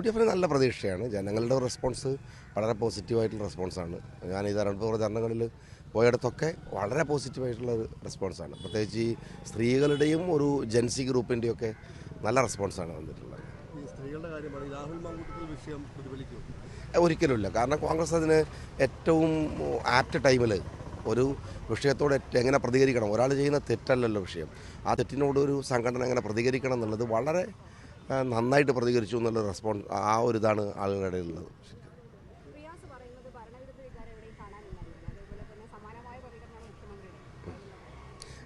UDF-ന് നല്ല പ്രതീക്ഷയാണ്. ജനങ്ങളുടെ റെസ്പോൺസ് വളരെ പോസിറ്റീവായിട്ടുള്ള റെസ്പോൺസാണ്. ഞാൻ ഈ തെരഞ്ഞെടുപ്പുകളിൽ പോയിടത്തൊക്കെ വളരെ പോസിറ്റീവായിട്ടുള്ള ഒരു റെസ്പോൺസാണ്. പ്രത്യേകിച്ച് ഈ സ്ത്രീകളുടെയും ഒരു ജെൻസി ഗ്രൂപ്പിൻ്റെയൊക്കെ നല്ല റെസ്പോൺസാണ് വന്നിട്ടുള്ളത്. ഒരിക്കലുമില്ല. കാരണം കോൺഗ്രസ് അതിന് ഏറ്റവും ആപ്റ്റ് ടൈമിൽ ഒരു വിഷയത്തോട് എങ്ങനെ പ്രതികരിക്കണം, ഒരാൾ ചെയ്യുന്ന തെറ്റല്ലല്ലോ വിഷയം, ആ തെറ്റിനോടൊരു സംഘടന എങ്ങനെ പ്രതികരിക്കണം എന്നുള്ളത് വളരെ നന്നായിട്ട് പ്രതികരിച്ചു എന്നുള്ള റെസ്പോൺസ്, ആ ഒരു ഇതാണ് ആളുകളുടെ ഇടയിലുള്ളത്.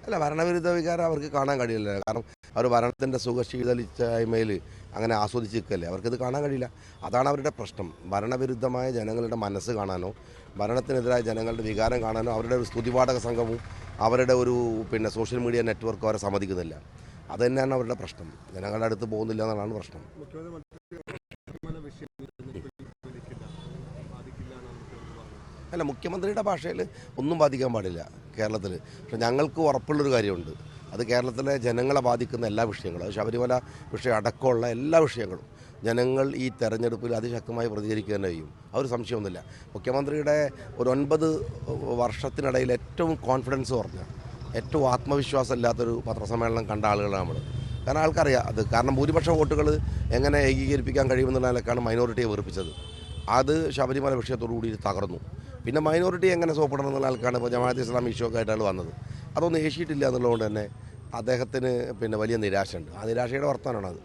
അല്ല, ഭരണവിരുദ്ധ വികാരം അവർക്ക് കാണാൻ കഴിയില്ല. കാരണം അവർ ഭരണത്തിൻ്റെ സുഖശീതളിച്ചായ്മയിൽ അങ്ങനെ ആസ്വദിച്ച് നിൽക്കല്ലേ, അവർക്കിത് കാണാൻ കഴിയില്ല. അതാണ് അവരുടെ പ്രശ്നം. ഭരണവിരുദ്ധമായ ജനങ്ങളുടെ മനസ്സ് കാണാനോ ഭരണത്തിനെതിരായ ജനങ്ങളുടെ വികാരം കാണാനോ അവരുടെ ഒരു സ്തുതിപാഠക സംഘവും അവരുടെ ഒരു സോഷ്യൽ മീഡിയ നെറ്റ്വർക്കും അവരെ സമ്മതിക്കുന്നില്ല. അത് തന്നെയാണ് അവരുടെ പ്രശ്നം. ജനങ്ങളുടെ അടുത്ത് പോകുന്നില്ല എന്നുള്ളതാണ് പ്രശ്നം. അല്ല, മുഖ്യമന്ത്രിയുടെ ഭാഷയിൽ ഒന്നും ബാധിക്കാൻ പാടില്ല കേരളത്തിൽ. പക്ഷെ ഞങ്ങൾക്ക് ഉറപ്പുള്ളൊരു കാര്യമുണ്ട്, അത് കേരളത്തിലെ ജനങ്ങളെ ബാധിക്കുന്ന എല്ലാ വിഷയങ്ങളും, അത് ശബരിമല വിഷയം അടക്കമുള്ള എല്ലാ വിഷയങ്ങളും ജനങ്ങൾ ഈ തെരഞ്ഞെടുപ്പിൽ അതിശക്തമായി പ്രതികരിക്കുക തന്നെ ചെയ്യും. ആ ഒരു സംശയമൊന്നുമില്ല. മുഖ്യമന്ത്രിയുടെ ഒരു 9 വർഷത്തിനിടയിൽ ഏറ്റവും കോൺഫിഡൻസ് കുറഞ്ഞ, ഏറ്റവും ആത്മവിശ്വാസം ഇല്ലാത്തൊരു പത്രസമ്മേളനം കണ്ട ആളുകളാണ് നമ്മൾ. കാരണം ആൾക്കറിയാം അത്, കാരണം ഭൂരിപക്ഷ വോട്ടുകൾ എങ്ങനെ ഏകീകരിപ്പിക്കാൻ കഴിയുമെന്നുള്ള നിലക്കാണ് മൈനോറിറ്റിയെ വെറുപ്പിച്ചത്. അത് ശബരിമല വിഷയത്തോടുകൂടി തകർന്നു. പിന്നെ മൈനോറിറ്റി എങ്ങനെ സോപ്പിടണം എന്നുള്ള ആൾക്കാണ് ഇപ്പോൾ ജമാഅത്തെ ഇസ്ലാമി ഇഷ്യൂക്കെ ആയിട്ടാണ് വന്നത്. അതൊന്നും ഏശിയിട്ടില്ല എന്നുള്ളതുകൊണ്ട് തന്നെ അദ്ദേഹത്തിന് വലിയ നിരാശയുണ്ട്. ആ നിരാശയുടെ വർത്തമാനമാണ് അത്.